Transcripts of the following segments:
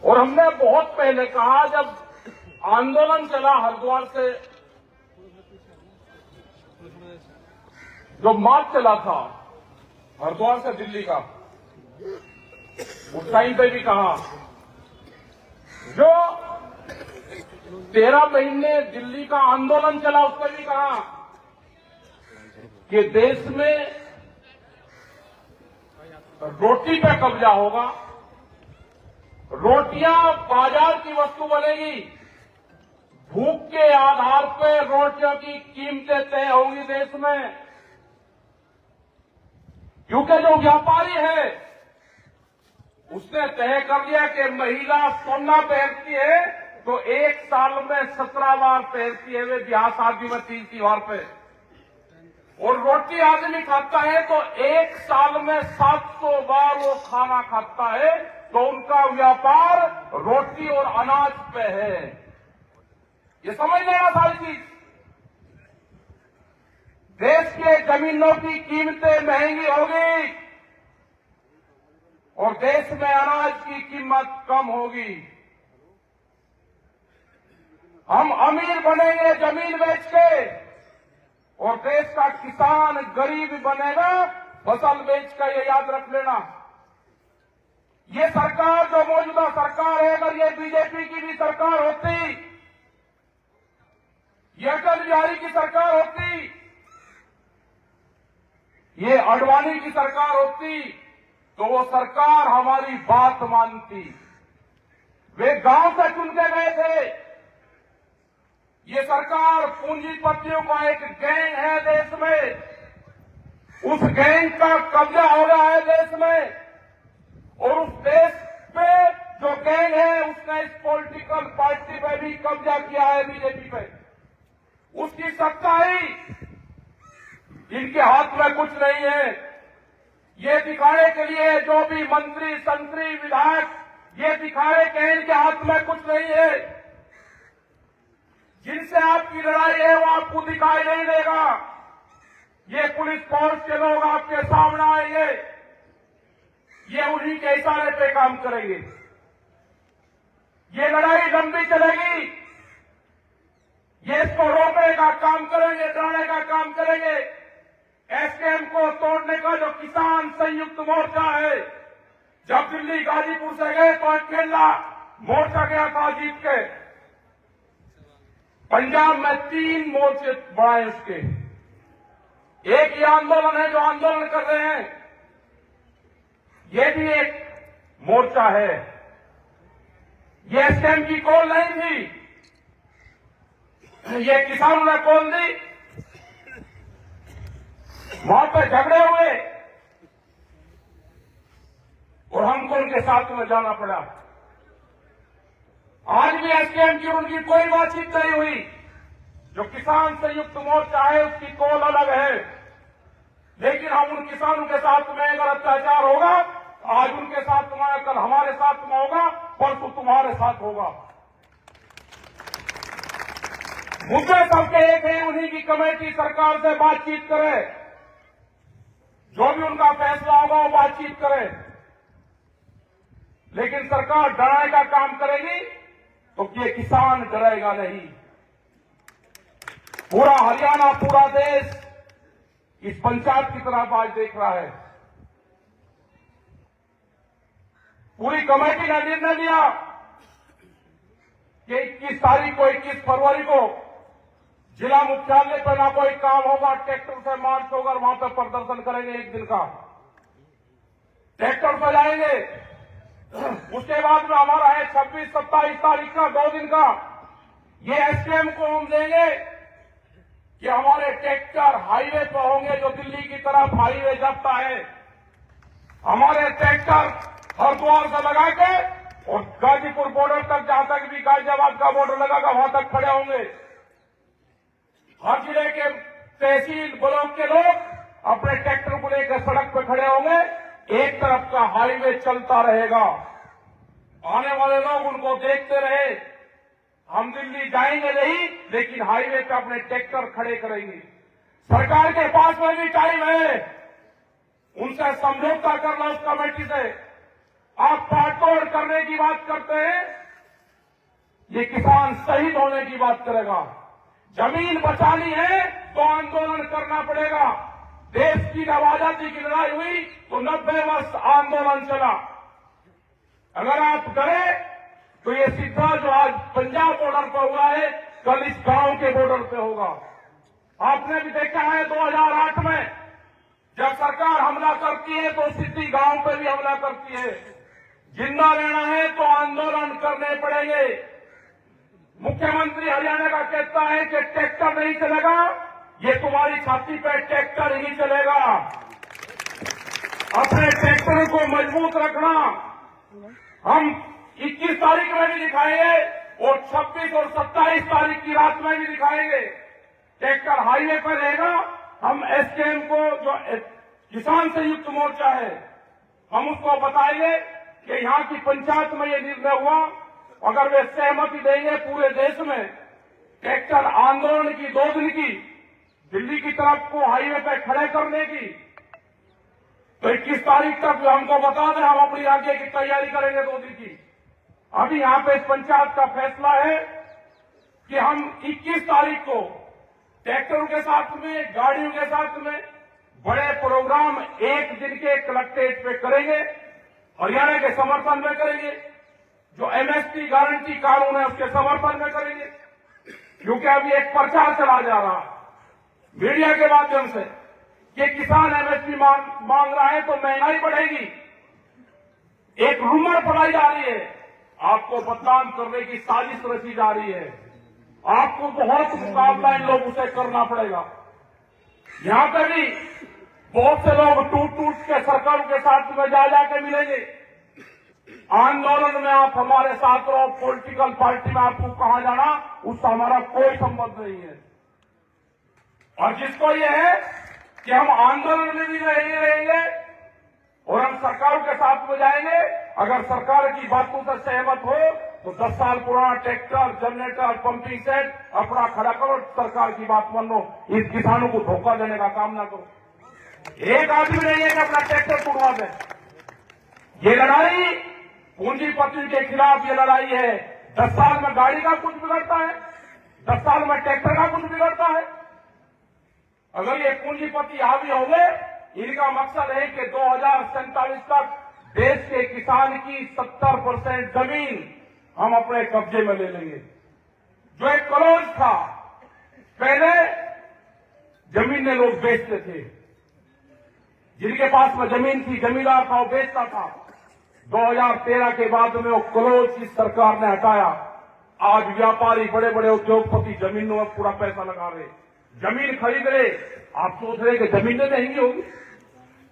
और हमने बहुत पहले कहा, जब आंदोलन चला हरिद्वार से, जो मार्च चला था हरिद्वार से दिल्ली का, उस टाइम पे भी कहा, जो 13 महीने दिल्ली का आंदोलन चला उस पर भी कहा कि देश में रोटी पे कब्जा होगा, रोटियां बाजार की वस्तु बनेगी, भूख के आधार पर रोटियों की कीमतें तय होंगी देश में। क्योंकि जो व्यापारी है उसने तय कर दिया कि महिला सोना पहनती है तो एक साल में 17 बार पहनती है, वे ब्याह शादी में 3 त्योहार पे, और रोटी आदमी खाता है तो एक साल में 700 बार वो खाना खाता है, तो उनका व्यापार रोटी और अनाज पे है। ये समझ लेना सारी चीज। देश के जमीनों की कीमतें महंगी होगी और देश में अनाज की कीमत कम होगी। हम अमीर बनेंगे जमीन बेच के और देश का किसान गरीब बनेगा फसल बेच कर, ये याद रख लेना। ये सरकार जो मौजूदा सरकार है, अगर ये बीजेपी की भी सरकार होती, ये अटल बिहारी की सरकार होती, ये आडवाणी की सरकार होती, तो वो सरकार हमारी बात मानती। वे गांव से चुन के गए थे। ये सरकार पूंजीपतियों का एक गैंग है देश में, उस गैंग का कब्जा हो रहा है देश में, और उस देश पे जो गैंग है उसने इस पॉलिटिकल पार्टी पे भी कब्जा किया है, बीजेपी पे। उसकी सत्ताई इनके हाथ में कुछ नहीं है। ये दिखाने के लिए जो भी मंत्री संतरी विधायक ये दिखाने के इनके हाथ में कुछ नहीं है। जिनसे आपकी लड़ाई है वो आपको दिखाई नहीं देगा। ये पुलिस फोर्स के लोग आपके सामने आएंगे, ये उन्हीं के इशारे पे काम करेंगे। ये लड़ाई लंबी चलेगी, ये इसको रोकने का काम करेंगे, डराने का काम करेंगे। एसकेएम को तोड़ने का जो किसान संयुक्त मोर्चा है, जब दिल्ली गाजीपुर से गए तो अकेला मोर्चा गया था जीत के। पंजाब में 3 मोर्चे बढ़ाए उसके। एक ये आंदोलन है जो आंदोलन कर रहे हैं, ये भी एक मोर्चा है। ये एसकेएम की कॉल नहीं थी, ये किसानों ने कॉल दी। वहां पर झगड़े हुए और हमको उनके साथ में जाना पड़ा। आज भी एसकेएम की उनकी कोई बातचीत नहीं हुई। जो किसान संयुक्त मोर्चा है उसकी कॉल अलग है, लेकिन हम उन किसानों के साथ में अगर अत्याचार होगा, आज उनके साथ में, कल हमारे साथ में होगा, परसों तुम्हारे साथ होगा। मुद्दे सबके एक है, उन्हीं की कमेटी सरकार से बातचीत करे, जो भी उनका फैसला होगा वो बातचीत करे। लेकिन सरकार डराने का काम करेगी तो ये किसान डरेगा नहीं। पूरा हरियाणा, पूरा देश इस पंचायत की तरफ आज देख रहा है। पूरी कमेटी ने निर्णय लिया कि 21 तारीख को, 21 फरवरी को जिला मुख्यालय पर ना कोई काम होगा, ट्रैक्टर से मार्च होगा, वहां पर प्रदर्शन करेंगे। 1 दिन का ट्रैक्टर पर जाएंगे। उसके बाद में हमारा है 26, 27 तारीख का 2 दिन का। ये एसकेएम को हम देंगे कि हमारे ट्रैक्टर हाईवे पर होंगे, जो दिल्ली की तरफ हाईवे जाता है। हमारे ट्रैक्टर हरिद्वार से लगा के और गाजीपुर बॉर्डर तक, जहां तक भी गाजियाबाद का बॉर्डर लगागा वहां तक खड़े होंगे। हर जिले के तहसील ब्लॉक के लोग अपने ट्रैक्टर को लेकर सड़क पर खड़े होंगे। एक तरफ का हाईवे चलता रहेगा, आने वाले लोग उनको देखते रहे। हम दिल्ली जाएंगे नहीं, लेकिन हाईवे पे अपने ट्रैक्टर खड़े करेंगे। सरकार के पास में भी टाइम है, उनसे समझौता करना उस कमेटी से। आप फाड़तोड़ करने की बात करते हैं, ये किसान शहीद होने की बात करेगा। जमीन बचानी है तो आंदोलन करना पड़ेगा। देश की जब आजादी की लड़ाई हुई तो 90 वर्ष आंदोलन चला। अगर आप करें तो ये सीधा जो आज पंजाब बॉर्डर पर हुआ है, कल इस गांव के बॉर्डर पे होगा। आपने भी देखा है 2008 में जब सरकार हमला करती है तो सीधी गांव पे भी हमला करती है। जिंदा रहना है तो आंदोलन करने पड़ेंगे। मुख्यमंत्री हरियाणा का कहता है कि ट्रैक्टर नहीं चलेगा, ये तुम्हारी छाती पे ट्रैक्टर ही चलेगा। अपने ट्रैक्टर को मजबूत रखना। हम 21 तारीख में भी दिखाएंगे और 26 और 27 तारीख की रात में भी दिखाएंगे। ट्रैक्टर हाईवे पर रहेगा। हम एसकेएम को जो किसान संयुक्त मोर्चा है, हम उसको बताएंगे कि यहां की पंचायत में ये निर्णय हुआ, अगर वे सहमति देंगे पूरे देश में ट्रैक्टर आंदोलन की 2 दिन की, दिल्ली की तरफ को हाईवे पर खड़े करने की, तो 21 तारीख तक हमको बता दें, हम अपनी आगे की तैयारी करेंगे 2 दिन की। अभी यहां पे इस पंचायत का फैसला है कि हम 21 तारीख को ट्रैक्टरों के साथ में, गाड़ियों के साथ में बड़े प्रोग्राम 1 दिन के कलेक्ट्रेट पे करेंगे, हरियाणा के समर्थन में करेंगे। जो एमएसपी गारंटी कानून है उसके समर्थन में करेंगे, क्योंकि अभी एक प्रचार चला जा रहा मीडिया के माध्यम से कि किसान एमएसपी मांग रहा है तो महंगाई बढ़ेगी। एक रूमर फैलाई जा रही है, आपको बदनाम करने की साजिश रची जा रही है। आपको बहुत मुकाबला इन लोगों से करना पड़ेगा। यहां पर भी बहुत से लोग टूट के सरकारों के साथ में जा जाके मिलेंगे। आंदोलन में आप हमारे साथ रहो, पॉलिटिकल पार्टी में आपको कहां जाना उससे हमारा कोई संबंध नहीं है। और जिसको ये है कि हम आंदोलन में भी रहेंगे और हम सरकारों के साथ में जाएंगे, अगर सरकार की बातों से सहमत हो तो 10 साल पुराना ट्रैक्टर, जनरेटर, पंपिंग सेट अपना खड़ा करो, सरकार की बात मान लो। इस किसानों को धोखा देने का काम ना करो। एक आदमी नहीं है कि अपना ट्रैक्टर टूटवा दे। ये लड़ाई पूंजीपति के खिलाफ ये लड़ाई है। 10 साल में गाड़ी का कुछ बिगड़ता है, 10 साल में ट्रैक्टर का कुछ बिगड़ता है। अगर ये पूंजीपति हावी होंगे, इनका मकसद है कि 2047 तक देश के किसान की 70% जमीन हम अपने कब्जे में ले लेंगे। जो एक कॉलोज था, पहले जमीनें लोग बेचते थे, जिनके पास में जमीन थी, जमींदार था, वो बेचता था। 2013 के बाद में वो कॉलोज की सरकार ने हटाया। आज व्यापारी, बड़े बड़े उद्योगपति जमीनों में पूरा पैसा लगा रहे, जमीन खरीद रहे। आप सोच रहे कि जमीनें महंगी होगी?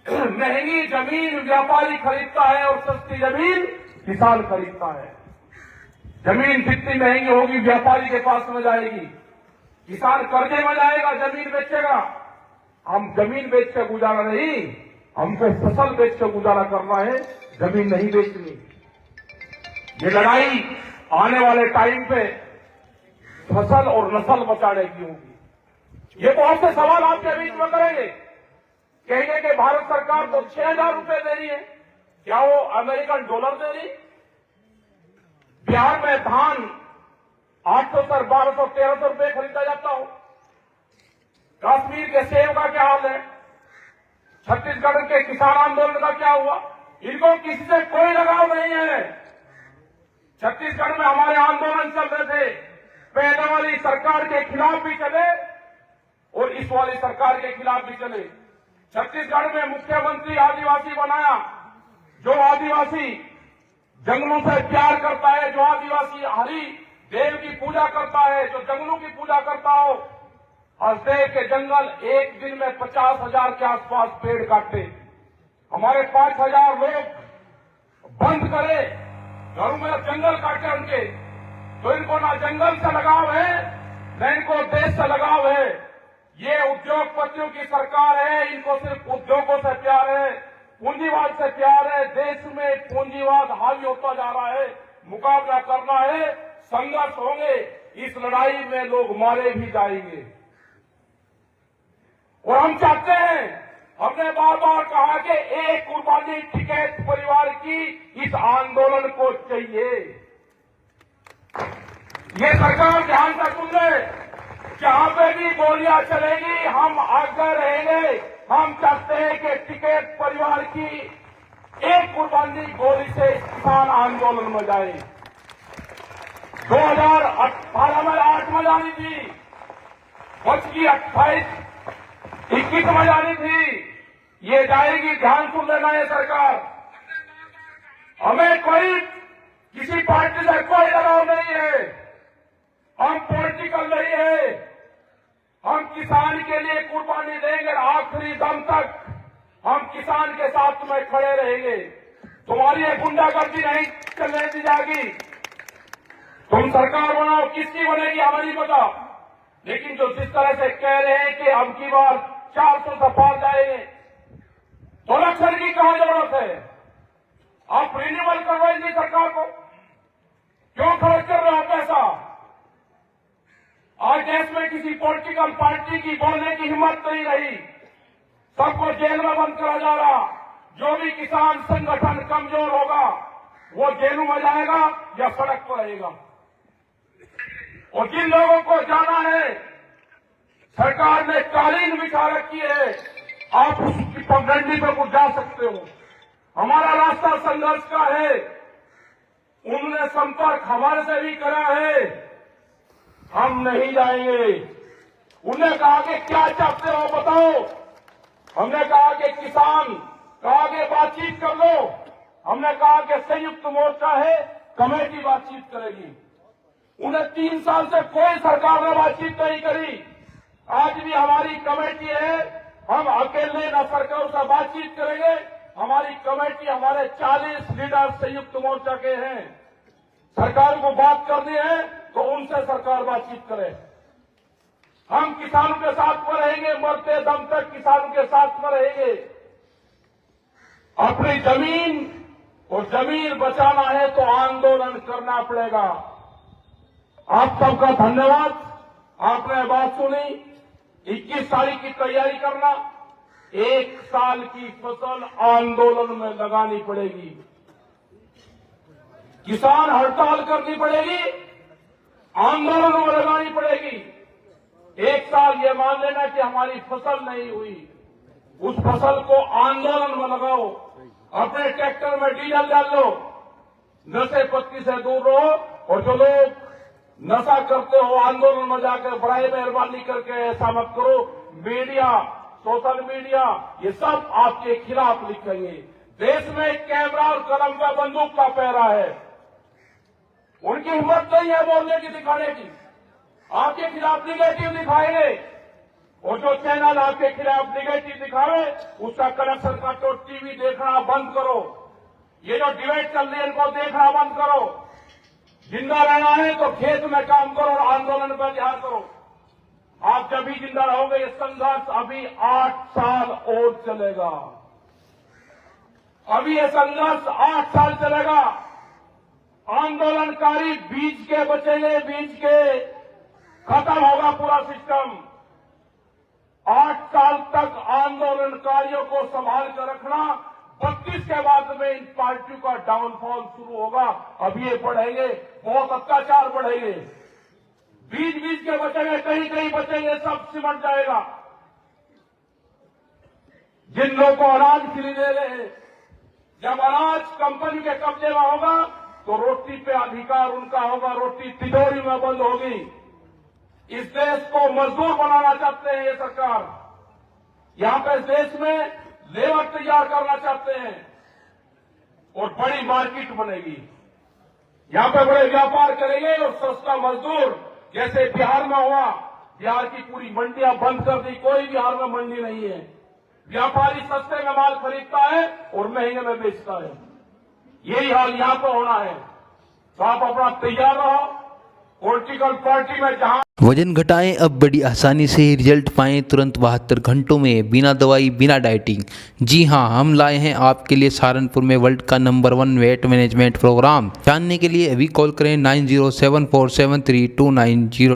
महंगी जमीन व्यापारी खरीदता है और सस्ती जमीन किसान खरीदता है। जमीन जितनी महंगी होगी व्यापारी के पास में जाएगी, किसान कर्जे में जाएगा, जमीन बेचेगा। हम जमीन बेच के गुजारा नहीं, हमको फसल बेच के गुजारा करना है, जमीन नहीं बेचनी। ये लड़ाई आने वाले टाइम पे फसल और नस्ल बचाने की होगी। ये बहुत से सवाल आपके बीच में करेंगे, कहेंगे कि भारत सरकार तो 6,000 रुपए दे रही है, क्या वो अमेरिकन डॉलर दे रही? बिहार में धान 800 से 1200 1300 रुपए खरीदा जाता हो। कश्मीर के सेब का क्या हाल है? छत्तीसगढ़ के किसान आंदोलन का क्या हुआ? इनको किसी से कोई लगाव नहीं है। छत्तीसगढ़ में हमारे आंदोलन चल रहे थे, पहले वाली सरकार के खिलाफ भी चले और इस वाली सरकार के खिलाफ भी चले। छत्तीसगढ़ में मुख्यमंत्री आदिवासी बनाया। जो आदिवासी जंगलों से प्यार करता है, जो आदिवासी हरि देव की पूजा करता है, जो जंगलों की पूजा करता हो, हसदेव के जंगल एक दिन में 50,000 के आसपास पेड़ काटे। हमारे 5,000 लोग बंद करे, घरों में जंगल काटे उनके। तो इनको ना जंगल से लगाव है, न इनको देश से लगाव है। ये उद्योगपतियों की सरकार है, इनको सिर्फ उद्योगों से प्यार है, पूंजीवाद से प्यार है। देश में पूंजीवाद हावी होता जा रहा है, मुकाबला करना है, संघर्ष होंगे। इस लड़ाई में लोग मारे भी जाएंगे और हम चाहते हैं हमने बार बार कहा कि एक कुर्बानी टिकैत परिवार की इस आंदोलन को चाहिए। ये सरकार ध्यान से सुन ले, जहां पे भी गोलियां चलेगी हम आगे रहेंगे। हम चाहते हैं कि टिकैत परिवार की एक कुर्बानी गोली से किसान आंदोलन में जाए। 2018 में 8 में जानी थी, बच की 21 में जानी थी, ये जाएगी। ध्यान सुन लेना है सरकार। हमें कोई किसी पार्टी से कोई लगाव नहीं है, हम पॉलिटिकल नहीं है। हम किसान के लिए कुर्बानी देंगे, आखिरी दम तक हम किसान के साथ में खड़े रहेंगे। तुम्हारी ये गुंडागर्दी नहीं चलने दी जाएगी। तुम सरकार बनाओ, किसकी बनेगी हमें नहीं पता, लेकिन जो जिस तरह से कह रहे हैं कि अब की बार 400 से पार जाएंगे, तो इलेक्शन की कहां जरूरत है? आप रिन्यूअल करवाएंगे सरकार को, क्यों खर्च कर रहे हो पैसा? आज देश में किसी पॉलिटिकल पार्टी की बोलने की हिम्मत नहीं रही, सबको जेल में बंद करा जा रहा। जो भी किसान संगठन कमजोर होगा वो जेलों में जाएगा या सड़क पर रहेगा। और जिन लोगों को जाना है, सरकार ने कालीन बिछा रखी है, आप उसकी पगडंडी पर कुछ जा सकते हो। हमारा रास्ता संघर्ष का है, उन्होंने संपर्क हमारे से भी करा है, हम नहीं जाएंगे। उन्हें कहा कि क्या चाहते हो बताओ, हमने कहा कि किसान कहा कि बातचीत कर लो, हमने कहा कि संयुक्त मोर्चा है, कमेटी बातचीत करेगी। उन्हें 3 साल से कोई सरकार ने बातचीत नहीं करी। आज भी हमारी कमेटी है, हम अकेले न सरकार से बातचीत करेंगे। हमारी कमेटी, हमारे 40 लीडर संयुक्त मोर्चा के हैं। सरकार को बात करनी है तो उनसे सरकार बातचीत करे। हम किसानों के साथ में रहेंगे, मरते दम तक किसानों के साथ में रहेंगे। अपनी जमीन और जमीन बचाना है तो आंदोलन करना पड़ेगा। आप सबका धन्यवाद, आपने बात सुनी। 21 तारीख की तैयारी करना, 1 साल की फसल आंदोलन में लगानी पड़ेगी। किसान हड़ताल करनी पड़ेगी, आंदोलन में लगानी पड़ेगी। 1 साल ये मान लेना कि हमारी फसल नहीं हुई, उस फसल को आंदोलन में लगाओ। अपने ट्रैक्टर में डीजल डाल लो, नशे पत्ती से दूर रहो। और जो लोग नशा करते हो आंदोलन में जाकर बड़ाई मेहरबानी करके ऐसा मत करो। मीडिया, सोशल मीडिया, ये सब आपके खिलाफ लिखेंगे। देश में कैमरा और कलम का बंदूक का पहरा है, उनकी हिम्मत नहीं है बोलने की, दिखाने की। आपके खिलाफ निगेटिव दिखाएंगे, और जो चैनल आपके खिलाफ निगेटिव दिखावे उसका कनेक्शन काटो, टीवी देखना बंद करो। ये जो डिबेट चल रही है इनको देखना बंद करो। जिंदा रहना है तो खेत में काम करो और आंदोलन पर ध्यान करो। आप जब भी जिंदा रहोगे, ये संघर्ष अभी 8 साल और चलेगा। अभी ये संघर्ष 8 साल चलेगा। आंदोलनकारी बीच के बचेंगे, बीच के खत्म होगा पूरा सिस्टम। 8 साल तक आंदोलनकारियों को संभाल कर रखना, 32 के बाद में इन पार्टियों का डाउनफॉल शुरू होगा। अब ये बढ़ेंगे, बहुत अत्याचार बढ़ेंगे। बीच बीच के बचेंगे, कहीं कहीं बचेंगे, सब सिमट जाएगा। जिन लोगों को अनाज खरीदे रहे, जब अनाज कंपनी के कब्जे में होगा तो रोटी पे अधिकार उनका होगा, रोटी तिजोरी में बंद होगी। इस देश को मजदूर बनाना चाहते हैं ये सरकार। यहां पे इस देश में लेबर तैयार करना चाहते हैं और बड़ी मार्केट बनेगी। यहां पे बड़े व्यापार करेंगे और सस्ता मजदूर, जैसे बिहार में हुआ। बिहार की पूरी मंडियां बंद कर दी, कोई बिहार में मंडी नहीं है। व्यापारी सस्ते में माल खरीदता है और महंगे में बेचता है। यही हाल यहां पर होना है। तो आप अपना तैयार रहो। पॉलिटिकल पार्टी में जहां वजन घटाएं, अब बड़ी आसानी से रिजल्ट पाएं तुरंत 72 घंटों में, बिना दवाई बिना डाइटिंग। जी हां, हम लाए हैं आपके लिए सहारनपुर में वर्ल्ड का नंबर 1 वेट मैनेजमेंट प्रोग्राम। जानने के लिए अभी कॉल करें 9074732909।